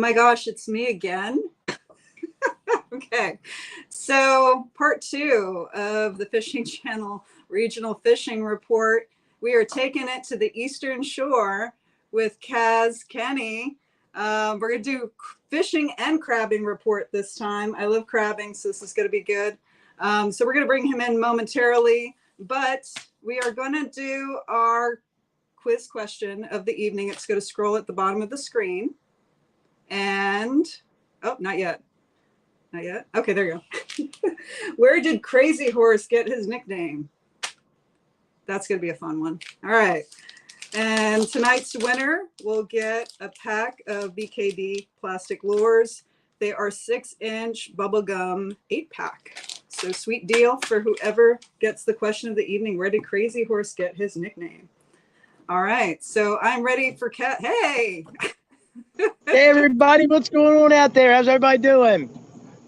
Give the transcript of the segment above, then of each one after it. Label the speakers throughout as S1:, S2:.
S1: my gosh, it's me again. Okay, so part 2 of the Fishing Channel Regional Fishing Report. We are taking it to the Eastern Shore with Kaz Kenny. We're going to do fishing and crabbing report this time. I love crabbing, so this is going to be good. So we're going to bring him in momentarily, but we are going to do our quiz question of the evening. It's going to scroll at the bottom of the screen. And, oh, not yet. Not yet. Okay, there you go. Where did Crazy Horse get his nickname? That's going to be a fun one. All right. And tonight's winner will get a pack of BKD plastic lures. They are 6-inch bubblegum 8-pack. So sweet deal for whoever gets the question of the evening. Where did Crazy Horse get his nickname? All right. So I'm ready for Cat. Hey.
S2: Hey, everybody. What's going on out there? How's everybody doing?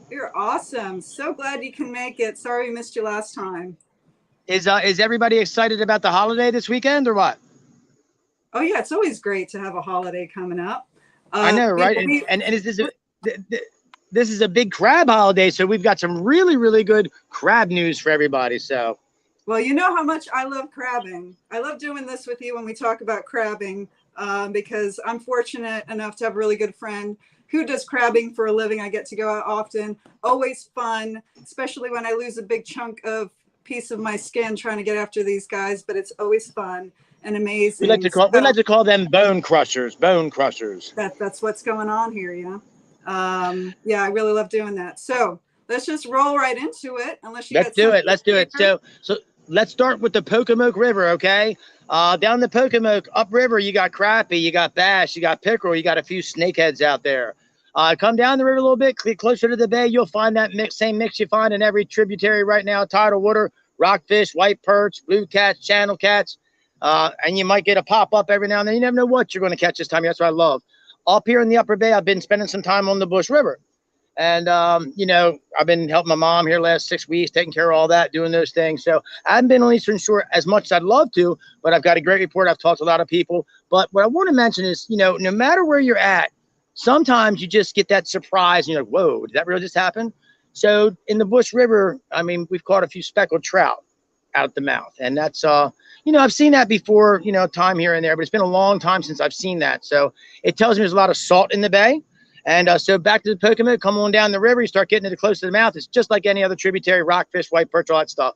S1: You're awesome. So glad you can make it. Sorry we missed you last time.
S2: Is everybody excited about the holiday this weekend or what?
S1: Oh, yeah. It's always great to have a holiday coming up.
S2: I know, right? And this is a big crab holiday, so we've got some really, really good crab news for everybody. So,
S1: well, you know how much I love crabbing. I love doing this with you when we talk about crabbing because I'm fortunate enough to have a really good friend who does crabbing for a living. I get to go out often. Always fun, especially when I lose a big chunk of piece of my skin trying to get after these guys. But it's always fun and amazing.
S2: We like to call them bone crushers. Bone crushers.
S1: That's what's going on here. Yeah, I really love doing that. So let's just roll right into it. Unless you
S2: let's do it. So let's start with the Pocomoke River. Okay. Down the Pocomoke upriver, you got crappie, you got bass, you got pickerel, you got a few snakeheads out there. Come down the river a little bit, closer to the bay, you'll find that same mix you find in every tributary right now: tidal water, rockfish, white perch, blue cats, channel cats, and you might get a pop up every now and then. You never know what you're going to catch this time. That's what I love. Up here in the upper bay, I've been spending some time on the Bush River. And, I've been helping my mom here last 6 weeks, taking care of all that, doing those things. So I haven't been on Eastern Shore as much as I'd love to, but I've got a great report. I've talked to a lot of people. But what I want to mention is, no matter where you're at, sometimes you just get that surprise and you're like, whoa, did that really just happen? So in the Bush River, I mean, we've caught a few speckled trout out the mouth. And that's, I've seen that before, time here and there, but it's been a long time since I've seen that. So it tells me there's a lot of salt in the bay. And so back to the Pocomoke, come on down the river, you start getting it close to the mouth. It's just like any other tributary: rockfish, white perch, all that stuff.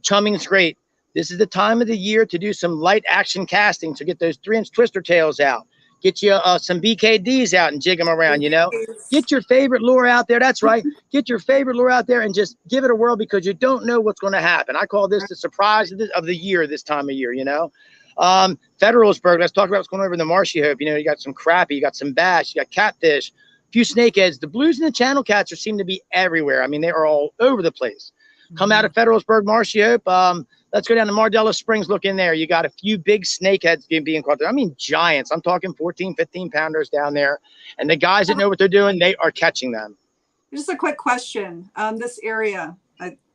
S2: Chumming's great. This is the time of the year to do some light action casting, to get those 3-inch twister tails out. Get you some BKDs out and jig them around, Get your favorite lure out there. That's right. Get your favorite lure out there and just give it a whirl, because you don't know what's going to happen. I call this the surprise of the year, this time of year, Federalsburg, let's talk about what's going on over in the Marshy Hope. You got some crappie, you got some bass, you got catfish, a few snakeheads. The blues and the channel cats seem to be everywhere. I mean, they are all over the place. Come out of Federalsburg, Marshy Hope. Let's go down to Mardella Springs. Look in there. You got a few big snakeheads being caught there. I mean, giants. I'm talking 14, 15 pounders down there. And the guys that know what they're doing, they are catching them.
S1: Just a quick question. This area,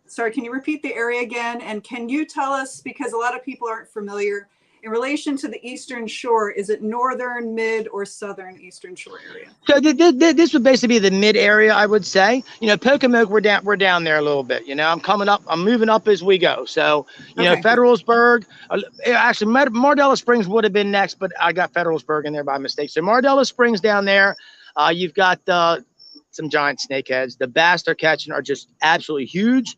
S1: sorry, can you repeat the area again? And can you tell us, because a lot of people aren't familiar, in relation to the Eastern Shore, is it northern, mid, or southern Eastern Shore area?
S2: So this would basically be the mid area, I would say. Pocomoke, we're down there a little bit. I'm moving up as we go. So, Federalsburg, actually Mardella Springs would have been next, but I got Federalsburg in there by mistake. So Mardella Springs down there, you've got some giant snakeheads. The bass they're catching are just absolutely huge.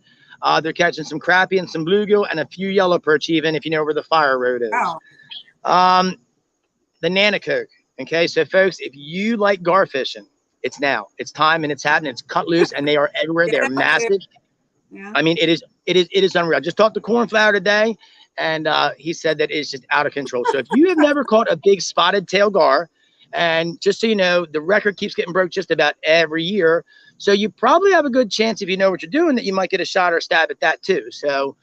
S2: They're catching some crappie and some bluegill and a few yellow perch, even if you know where the fire road is.
S1: Wow.
S2: The Nanacoke. Okay, so folks, if you like garfishing, it's now. It's time, and it's happening. It's cut loose, and they are everywhere. They're massive. Yeah. I mean, it is unreal. I just talked to Cornflower today, and he said that it's just out of control. So if you have never caught a big spotted tail gar, and just so you know, the record keeps getting broke just about every year. So you probably have a good chance, if you know what you're doing, that you might get a shot or a stab at that too. So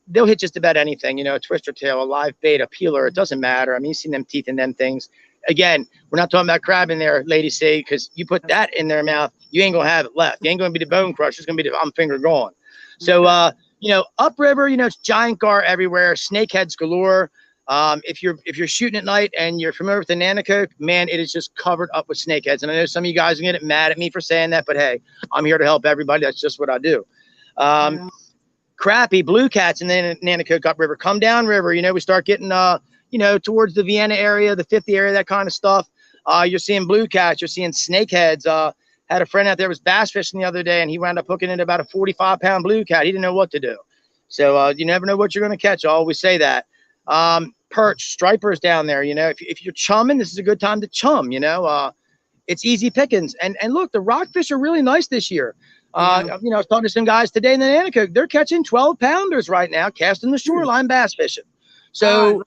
S2: they'll hit just about anything, a twister tail, a live bait, a peeler. It doesn't matter. I mean, you've seen them teeth in them things. Again, we're not talking about crab in there, ladies say, because you put that in their mouth, you ain't going to have it left. You ain't going to be the bone crusher. It's going to be the I'm finger gone. So, upriver, it's giant gar everywhere, snakeheads galore. If you're shooting at night and you're familiar with the Nanacoke, man, it is just covered up with snakeheads. And I know some of you guys are gonna get mad at me for saying that, but hey, I'm here to help everybody. That's just what I do.
S1: Yeah.
S2: Crappie, blue cats in the Nanacoke upriver. Come down river, you know, we start getting towards the Vienna area, the 50 area, that kind of stuff. You're seeing blue cats, you're seeing snakeheads. Had a friend out there was bass fishing the other day, and he wound up hooking into about a 45-pound blue cat. He didn't know what to do. So you never know what you're going to catch. I always say that. Perch, stripers down there. You know, if you're chumming, this is a good time to chum. You know, it's easy pickings. And look, the rockfish are really nice this year.
S1: Yeah.
S2: You know, I was talking to some guys today in the Nanacoke. They're catching 12-pounders right now, casting the shoreline bass fishing. So,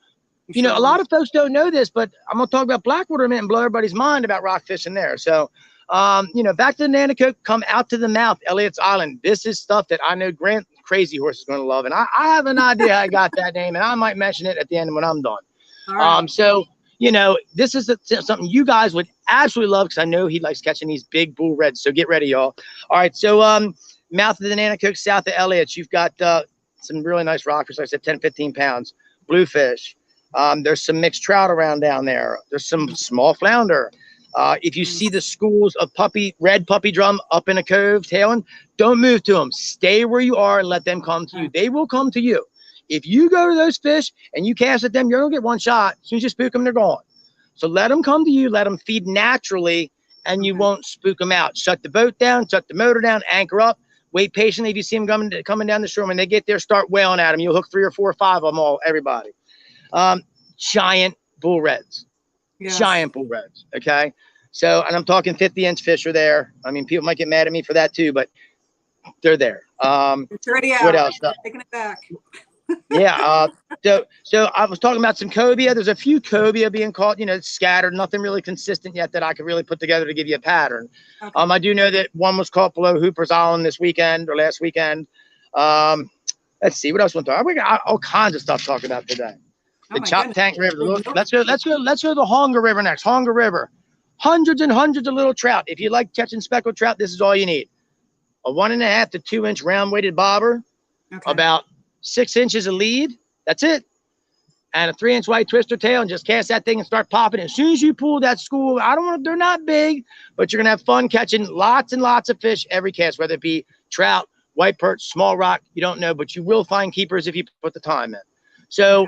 S2: you know, a lot of folks don't know this, but I'm going to talk about blackwater a minute and blow everybody's mind about rock fishing there. So, you know, back to the Nanacoke, come out to the mouth, Elliott's Island. This is stuff that I know Grant Crazy Horse is going to love. And I have an idea how I got that name, and I might mention it at the end when I'm done.
S1: All right.
S2: So, you know, this is something you guys would absolutely love, because I know he likes catching these big bull reds. So get ready, y'all. All right. So, mouth of the Nanacoke, south of Elliott's, you've got some really nice rockfish. Like I said, 10, 15 pounds, bluefish. There's some mixed trout around down there. There's some small flounder. If you see the schools of red puppy drum up in a cove tailing, don't move to them. Stay where you are and let them come to you. They will come to you. If you go to those fish and you cast at them, you're going to get one shot. As soon as you spook them, they're gone. So let them come to you. Let them feed naturally, and you won't spook them out. Shut the boat down, shut the motor down, anchor up. Wait patiently. If you see them coming down the shore, when they get there, start wailing at them. You'll hook 3 or 4 or 5 of them all, everybody. Giant bull reds. Yes. Giant bull reds. Okay. So, and I'm talking 50-inch fish are there. I mean, people might get mad at me for that too, but they're there.
S1: It's already out.
S2: What else?
S1: Taking it back.
S2: Yeah. So I was talking about some cobia. There's a few cobia being caught, you know, scattered, nothing really consistent yet that I could really put together to give you a pattern. Okay. I do know that one was caught below Hooper's Island this weekend or last weekend. Let's see what else we want to talk. We got all kinds of stuff to talk about today. The Chop Tank River. Let's go to the Honga River next. Honga River. Hundreds and hundreds of little trout. If you like catching speckled trout, this is all you need. A 1.5 to 2-inch round weighted bobber, about 6 inches of lead. That's it. And a 3-inch white twister tail, and just cast that thing and start popping. As soon as you pull that school, they're not big, but you're going to have fun catching lots and lots of fish every cast, whether it be trout, white perch, small rock, you don't know, but you will find keepers if you put the time in. So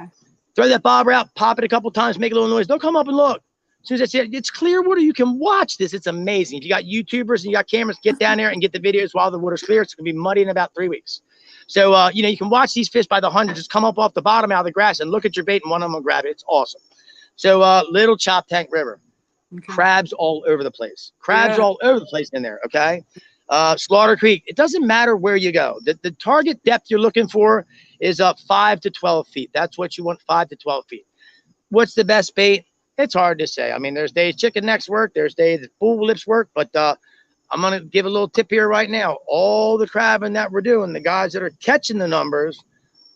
S2: throw that bobber out, pop it a couple times, make a little noise. They'll come up and look. As soon as it's clear water, you can watch this. It's amazing. If you got YouTubers and you got cameras, get down there and get the videos while the water's clear. It's going to be muddy in about 3 weeks. So, you know, you can watch these fish by the hundred just come up off the bottom out of the grass and look at your bait, and one of them will grab it. It's awesome. So, Little Chop Tank River. Crabs all over the place. Crabs all over the place in there, okay? Slaughter Creek. It doesn't matter where you go. The target depth you're looking for is 5 to 12 feet. That's what you want, 5 to 12 feet. What's the best bait? It's hard to say. I mean, there's days chicken necks work. There's days that bull lips work. But I'm going to give a little tip here right now. All the crabbing that we're doing, the guys that are catching the numbers,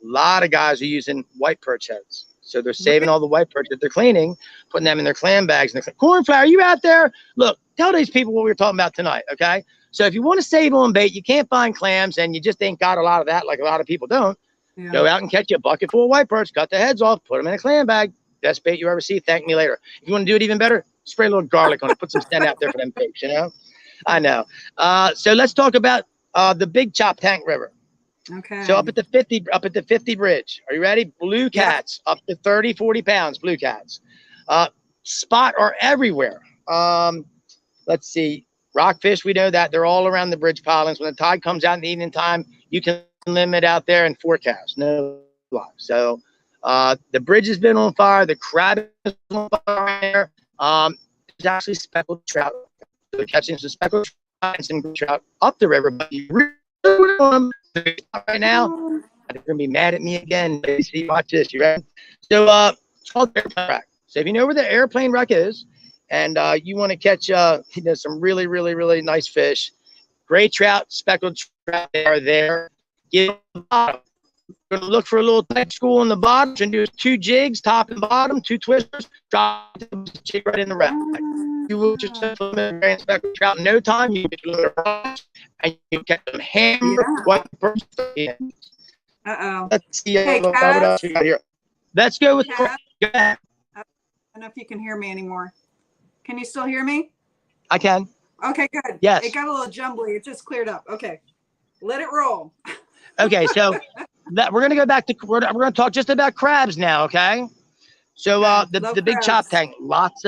S2: a lot of guys are using white perch heads. So they're saving all the white perch that they're cleaning, putting them in their clam bags. And Cornflower, are you out there? Look, tell these people what we were talking about tonight, okay? So if you want to save on bait, you can't find clams, and you just ain't got a lot of that like a lot of people don't. Go out and catch you a bucket full of white perch, cut the heads off, put them in a clam bag. Best bait you ever see. Thank me later. If you want to do it even better, spray a little garlic on it. Put some scent out there for them pigs, you know? I know. So let's talk about the Big Chop Tank River.
S1: Okay. So
S2: up at the 50 bridge. Are you ready? Blue cats up to 30, 40 pounds. Blue cats. Spot are everywhere. Let's see. Rockfish, we know that. They're all around the bridge pilings. When the tide comes out in the evening time, you can limit out there and forecast. No lie. So the bridge has been on fire. The crab is on fire. There's actually speckled trout. They're catching some speckled trout and some trout up the river. But you really want them right now. They're going to be mad at me again. See, watch this. You ready? So it's called airplane wreck. So if you know where the airplane wreck is, and you want to catch some really, really, really nice fish, gray trout, speckled trout, they are there. Get on the bottom. We're going to look for a little tight school on the bottom. And do 2 jigs, top and bottom, 2 twisters, drop the jig right in the wreck. You will just and speckled trout in no time. You get a little rocks, and you get them hammered. What person?
S1: Uh-oh.
S2: Let's see what else we got here. Let's go with Yeah,
S1: I don't know if you can hear me anymore. Can you still hear me?
S2: I can.
S1: Okay, good.
S2: Yes.
S1: It got a little jumbly. It just cleared up. Okay, let it roll.
S2: Okay, so we're gonna go back to we're gonna talk just about crabs now. Okay. So
S1: Okay,
S2: the big chop tank, lots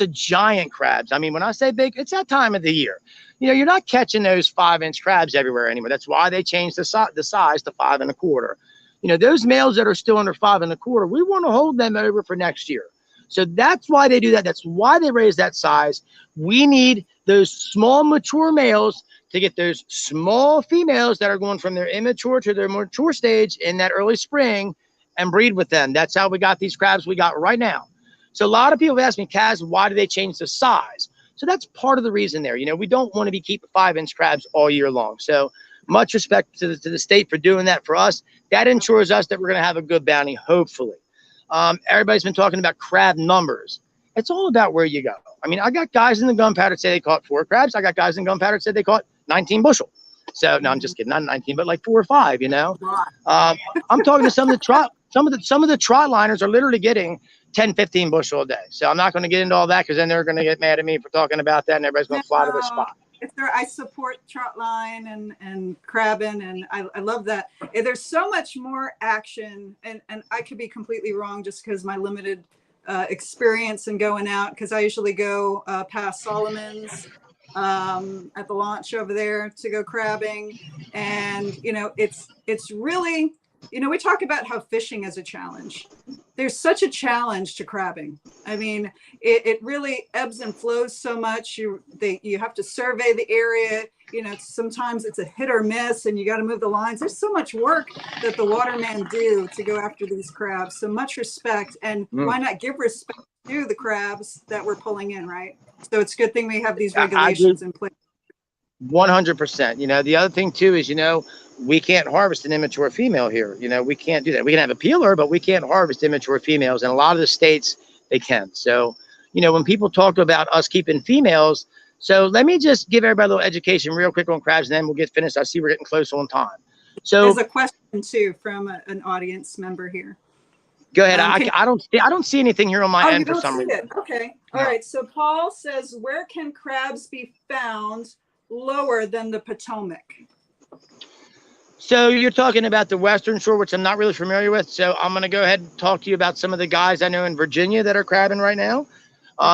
S2: of giant crabs. I mean, when I say big, it's that time of the year. You know, you're not catching those 5-inch crabs everywhere anymore. That's why they changed the size to 5 1/4. You know, those males that are still under 5 1/4, we want to hold them over for next year. So that's why they do that. That's why they raise that size. We need those small mature males to get those small females that are going from their immature to their mature stage in that early spring and breed with them. That's how we got these crabs we got right now. So a lot of people have asked me, Kaz, why do they change the size? So that's part of the reason there. You know, we don't want to be keeping 5-inch crabs all year long. So much respect to the state for doing that for us. That ensures us that we're going to have a good bounty, hopefully. Everybody's been talking about crab numbers. It's all about where you go. I mean, I got guys in the gunpowder say they caught 4 crabs. I got guys in gunpowder said they caught 19 bushel. So no, I'm just kidding, not 19, but like 4 or 5. You know, I'm talking to some of the trot liners are literally getting 10, 15 bushel a day. So I'm not going to get into all that because then they're going to get mad at me for talking about that, and everybody's going to fly to the spot.
S1: I support trot line and crabbing, and I love that. There's so much more action, and I could be completely wrong just because my limited experience in going out, because I usually go past Solomon's at the launch over there to go crabbing. And, you know, it's really, you know, we talk about how fishing is a challenge. There's such a challenge to crabbing. I mean, it really ebbs and flows so much. You have to survey the area. You know, sometimes it's a hit or miss, and you got to move the lines. There's so much work that the watermen do to go after these crabs. So much respect, and why not give respect to the crabs that we're pulling in, right? So it's a good thing we have these regulations in place.
S2: 100%. You know, the other thing too is, you know, we can't harvest an immature female here. You know, we can't do that. We can have a peeler, but we can't harvest immature females. And a lot of the states, they can. So, you know, when people talk about us keeping females, so let me just give everybody a little education real quick on crabs, and then we'll get finished. I see we're getting close on time. So
S1: there's a question too from an audience member here.
S2: Go ahead. I don't see anything here on my end for some reason.
S1: Okay. All right. So Paul says, where can crabs be found lower than the Potomac?
S2: So you're talking about the Western Shore, which I'm not really familiar with. So I'm going to go ahead and talk to you about some of the guys I know in Virginia that are crabbing right now.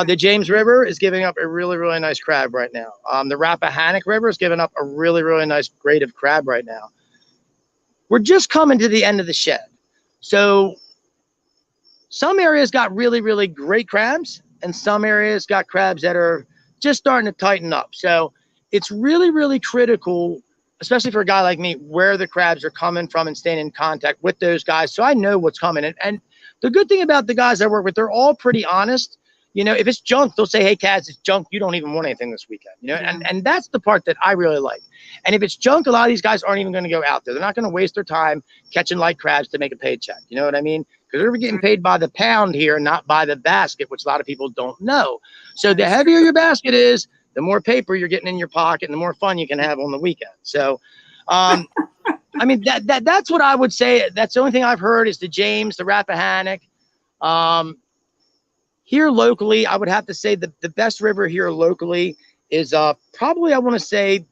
S2: The James River is giving up a really, really nice crab right now. The Rappahannock River is giving up a really, really nice grade of crab right now. We're just coming to the end of the shed. So some areas got really, really great crabs, and some areas got crabs that are just starting to tighten up. So it's really, really critical, especially for a guy like me, where the crabs are coming from and staying in contact with those guys, so I know what's coming. And the good thing about the guys I work with, they're all pretty honest. You know, if it's junk, they'll say, hey, Kaz, it's junk. You don't even want anything this weekend. You know, and that's the part that I really like. And if it's junk, a lot of these guys aren't even going to go out there. They're not going to waste their time catching light crabs to make a paycheck. You know what I mean? Because they're getting paid by the pound here, not by the basket, which a lot of people don't know. So the heavier your basket is, the more paper you're getting in your pocket and the more fun you can have on the weekend. So, I mean, that's what I would say. That's the only thing I've heard is the James, the Rappahannock. Here locally, I would have to say the best river here locally is probably, I want to say,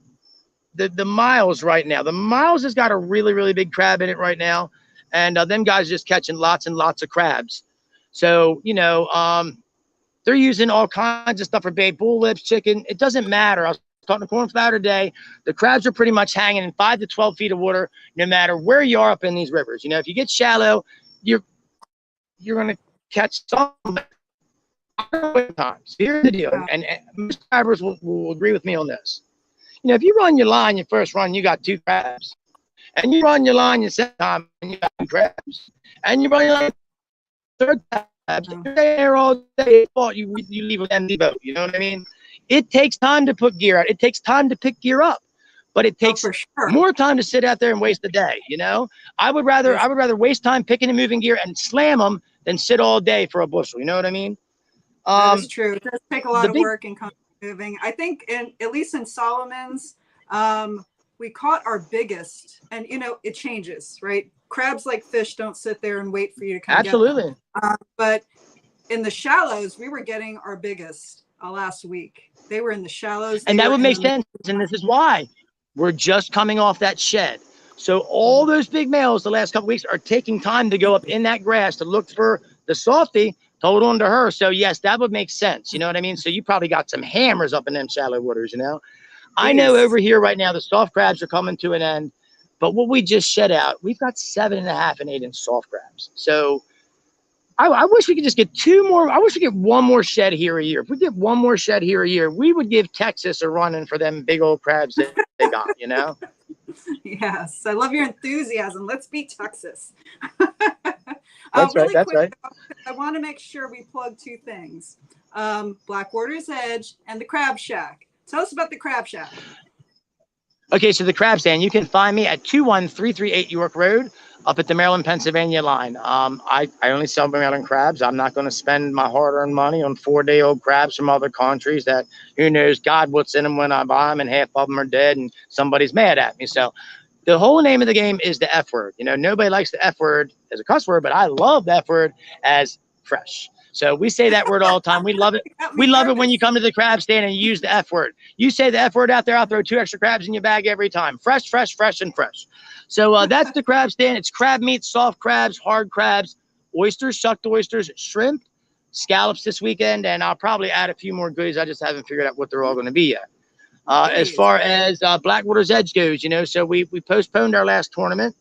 S2: the Miles right now. The Miles has got a really, really big crab in it right now. And them guys just catching lots and lots of crabs. So, you know, they're using all kinds of stuff for bait, bull lips, chicken. It doesn't matter. I was talking to cornflower today. The crabs are pretty much hanging in 5 to 12 feet of water, no matter where you are up in these rivers. You know, if you get shallow, you're going to catch some times. Here's the deal, and most crabbers will agree with me on this. You know, if you run your line, your first run, you got 2 crabs. And you run your line your second time, and you got 2 crabs. And you run your line third time. You're there all day, you leave an empty boat. You know what I mean? It takes time to put gear out. It takes time to pick gear up, but it takes more time to sit out there and waste the day. You know, I would rather waste time picking and moving gear and slam them than sit all day for a bushel. You know what I mean?
S1: That's true. It does take a lot of work and moving. I think, at least in Solomon's, we caught our biggest, and you know, it changes, right? crabs like fish don't sit there and wait for you to come get
S2: Absolutely.
S1: them. But in the shallows, we were getting our biggest last week. They were in the shallows.
S2: And that would make sense. And this is why we're just coming off that shed. So all those big males the last couple weeks are taking time to go up in that grass to look for the softie to hold on to her. So yes, that would make sense. You know what I mean? So you probably got some hammers up in them shallow waters, you know? I know over here right now, the soft crabs are coming to an end, but what we just shed out, we've got 7.5 and 8 inch soft crabs. So I wish we could just get 2 more. I wish we get 1 more shed here a year. If we get 1 more shed here a year, we would give Texas a run-in for them big old crabs that they got, you know?
S1: Yes, I love your enthusiasm. Let's beat Texas.
S2: That's right. That's right.
S1: I want to make sure we plug 2 things: Blackwater's Edge and the Crab Shack. Tell us about the Crab Shack.
S2: Okay, so the crab stand, you can find me at 21338 York Road up at the Maryland-Pennsylvania line. I only sell Maryland crabs. I'm not going to spend my hard-earned money on 4-day-old crabs from other countries that who knows God what's in them when I buy them, and half of them are dead and somebody's mad at me. So the whole name of the game is the F word. You know, nobody likes the F word as a cuss word, but I love the F word as fresh. So we say that word all the time. We love it. We love it when you come to the crab stand and you use the F word. You say the F word out there, I'll throw 2 extra crabs in your bag every time. Fresh, fresh, fresh, and fresh. So that's the crab stand. It's crab meat, soft crabs, hard crabs, oysters, shucked oysters, shrimp, scallops this weekend, and I'll probably add a few more goodies. I just haven't figured out what they're all going to be yet. As far as Blackwater's Edge goes, you know, so we postponed our last tournament.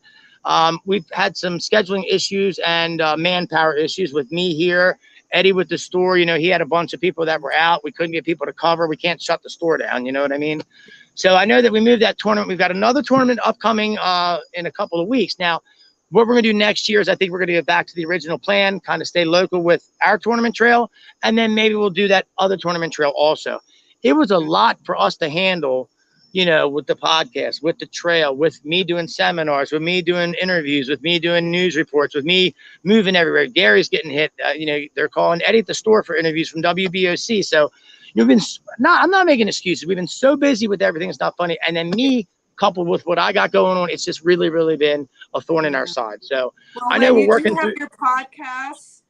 S2: We've had some scheduling issues and manpower issues with me here. Eddie with the store, you know, he had a bunch of people that were out. We couldn't get people to cover. We can't shut the store down. You know what I mean? So I know that we moved that tournament. We've got another tournament upcoming in a couple of weeks. Now, what we're going to do next year is I think we're going to get back to the original plan, kind of stay local with our tournament trail, and then maybe we'll do that other tournament trail also. It was a lot for us to handle, you know, with the podcast, with the trail, with me doing seminars, with me doing interviews, with me doing news reports, with me moving everywhere. Gary's getting hit. You know, they're calling Eddie at the store for interviews from WBOC. So you've been I'm not making excuses. We've been so busy with everything. It's not funny. And then me coupled with what I got going on, it's just really, really been a thorn in our side. So I know we're working through
S1: your podcast.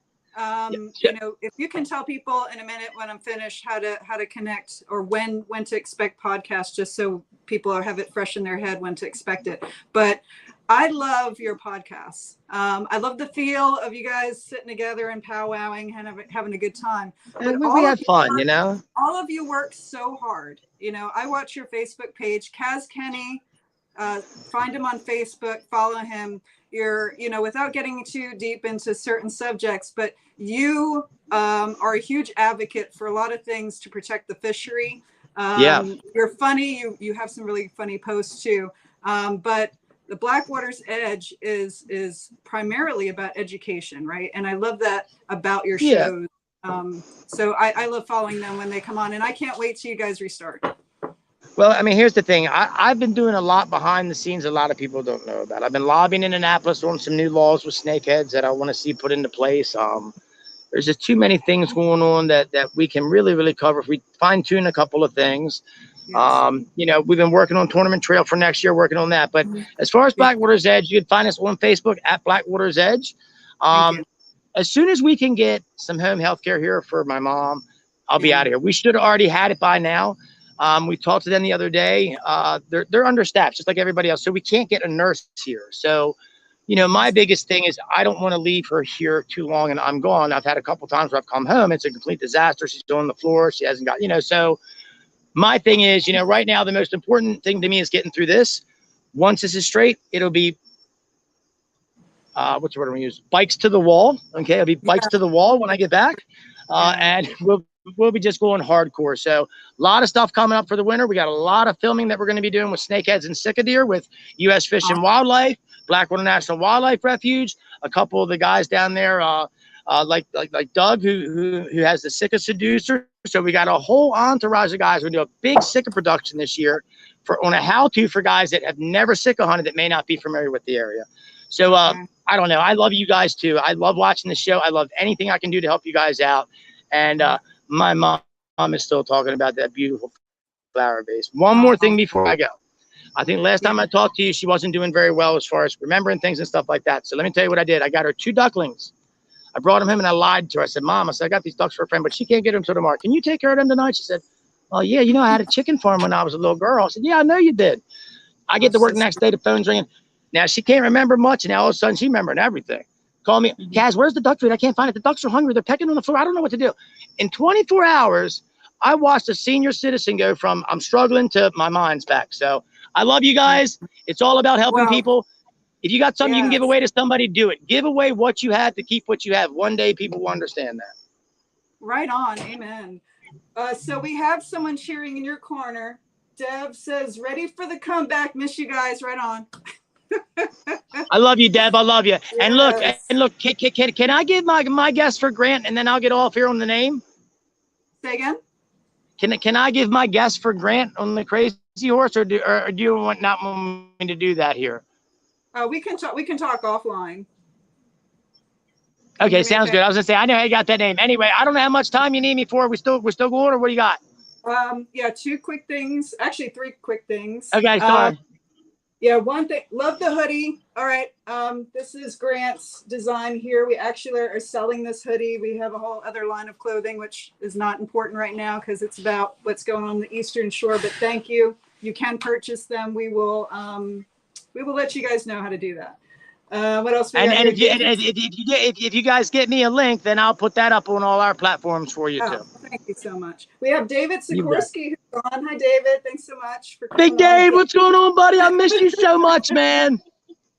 S1: You know, if you can tell people in a minute when I'm finished how to connect or when to expect podcasts, just so people have it fresh in their head when to expect it. But I love your podcasts. I love the feel of you guys sitting together and powwowing and having a good time.
S2: But we have fun, you know.
S1: All of you work so hard. You know, I watch your Facebook page, Kaz Kenny. Find him on Facebook, follow him. You're, you know, without getting too deep into certain subjects, but you are a huge advocate for a lot of things to protect the fishery. You're funny. You have some really funny posts too. But the Blackwater's Edge is primarily about education, right? And I love that about your shows. So I love following them when they come on, and I can't wait till you guys restart.
S2: Well, I mean, here's the thing. I've been doing a lot behind the scenes a lot of people don't know about. I've been lobbying in Annapolis on some new laws with snakeheads that I want to see put into place. There's just too many things going on that we can really, really cover if we fine-tune a couple of things. Yes. You know, we've been working on Tournament Trail for next year, working on that. But as far as Blackwater's Edge, you can find us on Facebook at Blackwater's Edge. As soon as we can get some home health care here for my mom, I'll be out of here. We should have already had it by now. We talked to them the other day. They're understaffed, just like everybody else. So we can't get a nurse here. So, you know, my biggest thing is I don't want to leave her here too long and I'm gone. I've had a couple times where I've come home. It's a complete disaster. She's on the floor. She hasn't got, you know, so my thing is, you know, right now, the most important thing to me is getting through this. Once this is straight, it'll be, what's the word I'm going to use? Bikes to the wall. Okay. It'll be bikes to the wall when I get back. And we'll be just going hardcore. So a lot of stuff coming up for the winter. We got a lot of filming that we're going to be doing with snakeheads and cicadeer with U.S. Fish and Wildlife, Blackwater National Wildlife Refuge, a couple of the guys down there, like Doug, who has the Sika seducer. So we got a whole entourage of guys. We're going to do a big Sika production this year on a how-to for guys that have never Sika hunted that may not be familiar with the area. So I don't know. I love you guys too. I love watching the show. I love anything I can do to help you guys out. And my mom is still talking about that beautiful flower vase. One more thing before I go. I think last time I talked to you, she wasn't doing very well as far as remembering things and stuff like that. So let me tell you what I did. I got her 2 ducklings. I brought them home and I lied to her. I said, Mom, I said, I got these ducks for a friend, but she can't get them till tomorrow. Can you take care of them tonight? She said, oh, yeah, you know, I had a chicken farm when I was a little girl. I said, yeah, I know you did. I get to work the next day, the phone's ringing. Now, she can't remember much, and now all of a sudden, she remembered everything. Call me, Kaz, where's the duck food? I can't find it. The ducks are hungry. They're pecking on the floor. I don't know what to do. In 24 hours, I watched a senior citizen go from I'm struggling to my mind's back. So I love you guys. It's all about helping people. If you got something you can give away to somebody, do it. Give away what you have to keep what you have. One day, people will understand that.
S1: Right on. Amen. So we have someone cheering in your corner. Deb says, ready for the comeback. Miss you guys. Right on.
S2: I love you, Deb. I love you. Yes. And look, can I give my guess for Grant, and then I'll get off here on the name?
S1: Say again.
S2: Can I give my guess for Grant on the crazy horse, or do you not want me to do that here?
S1: We can talk. We can talk offline.
S2: Okay, sounds good. I was gonna say I know I got that name. Anyway, I don't know how much time you need me for. We're still going, or what do you got?
S1: Yeah, 2 quick things. Actually, 3 quick things.
S2: Okay, sorry.
S1: Yeah, one thing. Love the hoodie. All right. This is Grant's design here. We actually are selling this hoodie. We have a whole other line of clothing, which is not important right now because it's about what's going on the Eastern Shore. But thank you. You can purchase them. We will let you guys know how to do that. What else?
S2: If you guys get me a link, then I'll put that up on all our platforms for you too.
S1: Thank you so much. We have David Sikorsky who's on. Hi, David. Thanks so much for
S2: coming. Big Dave, what's going on, buddy? I missed you so much, man.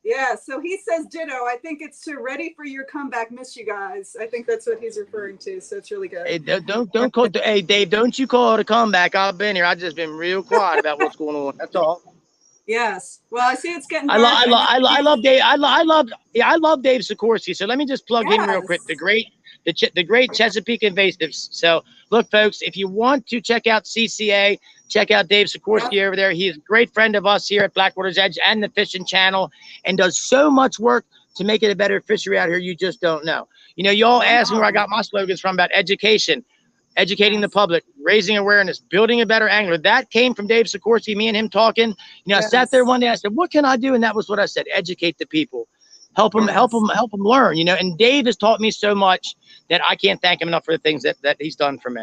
S1: Yeah, so he says ditto. I think it's to ready for your comeback. Miss you guys. I think that's what he's referring to. So it's really good.
S2: Hey, don't call. Hey, Dave, don't you call it a comeback. I've been here. I've just been real quiet about what's going on. That's all.
S1: Yes. Well, I see it's getting dark.
S2: I love Dave. I love Dave Sikorsky. So let me just plug in real quick. The great Chesapeake Invasives. So look, folks, if you want to check out CCA, check out Dave Sikorsky over there. He is a great friend of us here at Blackwater's Edge and the Fishing Channel, and does so much work to make it a better fishery out here. You just don't know. You know, you all ask me where I got my slogans from about education. Educating the public, raising awareness, building a better angler. That came from Dave Sikorsky, me and him talking. You know, I sat there one day, I said, what can I do? And that was what I said, educate the people, help them learn, you know, and Dave has taught me so much that I can't thank him enough for the things that he's done for me.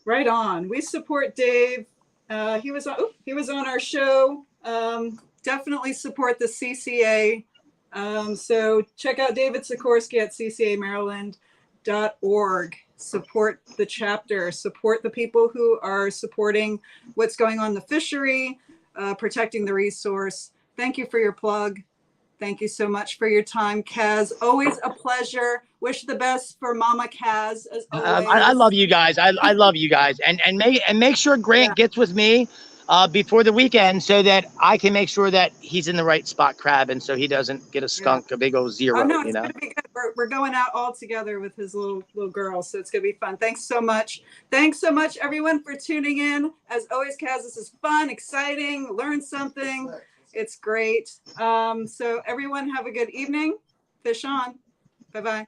S1: Right on. We support Dave. He was on our show. Definitely support the CCA. So check out David Sikorsky at ccamaryland.org. Support the chapter, support the people who are supporting what's going on in the fishery, protecting the resource. Thank you for your plug. Thank you so much for your time, Kaz. Always a pleasure. Wish the best for Mama Kaz, as always.
S2: I love you guys. I love you guys. And make sure Grant gets with me before the weekend so that I can make sure that he's in the right spot crabbing so he doesn't get a skunk, a big old 0.
S1: Oh, no,
S2: you know?
S1: Gonna be good. We're going out all together with his little girl, so it's gonna be fun. Thanks so much. Thanks so much, everyone, for tuning in. As always, Kaz, this is fun, exciting, learn something. It's great. So everyone have a good evening. Fish on. Bye-bye.